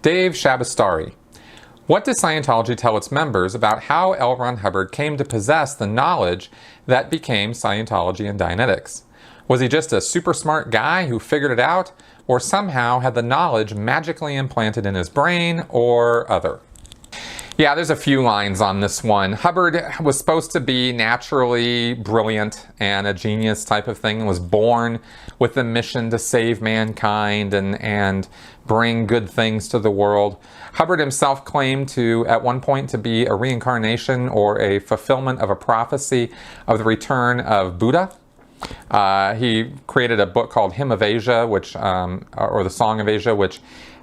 Dave Shabastari. What does Scientology tell its members about how L. Ron Hubbard came to possess the knowledge that became Scientology and Dianetics? Was he just a super smart guy who figured it out, or somehow had the knowledge magically implanted in his brain, or other? Yeah, there's a few lines on this one. Hubbard was supposed to be naturally brilliant and a genius type of thing, and was born with the mission to save mankind and bring good things to the world. Hubbard himself claimed to, at one point, to be a reincarnation or a fulfillment of a prophecy of the return of Buddha. He created a book called Hymn of Asia, which, or the Song of Asia, which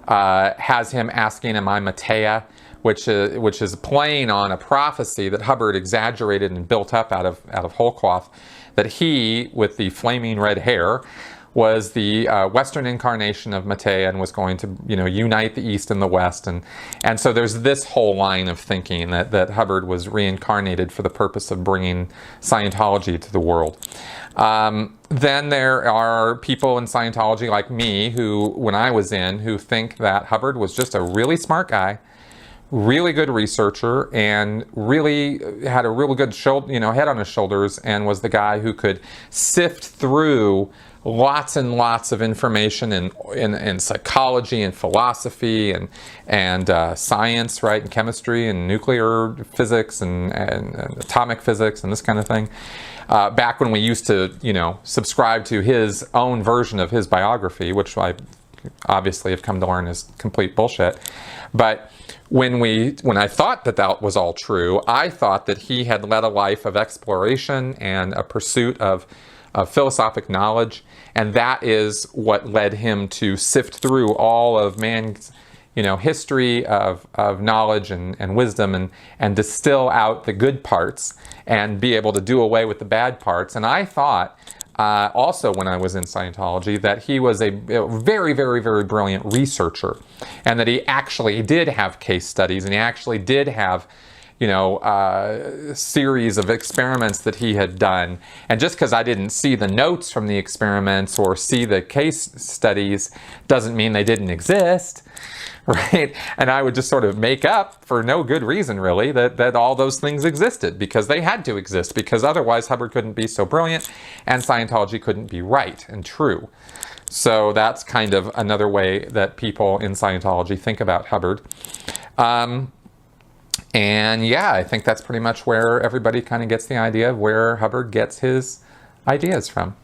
has him asking, "Am I Matea?" Which is playing on a prophecy that Hubbard exaggerated and built up out of whole cloth, that he, with the flaming red hair, was the Western incarnation of Matea and was going to, unite the East and the West, and so there's this whole line of thinking that Hubbard was reincarnated for the purpose of bringing Scientology to the world. Then there are people in Scientology like me who, when I was in, who think that Hubbard was just a really smart guy, really good researcher, and really had a really good head on his shoulders, and was the guy who could sift through lots and lots of information in psychology and philosophy and science, right, and chemistry and nuclear physics and atomic physics and this kind of thing. Back when we used to, subscribe to his own version of his biography, which I obviously have come to learn is complete bullshit. But when I thought that was all true, I thought that he had led a life of exploration and a pursuit of philosophic knowledge, and that is what led him to sift through all of man's history of knowledge and wisdom and distill out the good parts and be able to do away with the bad parts. And I thought also, when I was in Scientology, that he was a very, very, very brilliant researcher, and that he actually did have case studies, and he actually did have, a series of experiments that he had done. And just because I didn't see the notes from the experiments or see the case studies doesn't mean they didn't exist, right? And I would just sort of make up, for no good reason really, that all those things existed, because they had to exist, because otherwise Hubbard couldn't be so brilliant and Scientology couldn't be right and true. So that's kind of another way that people in Scientology think about Hubbard. And yeah, I think that's pretty much where everybody kind of gets the idea of where Hubbard gets his ideas from.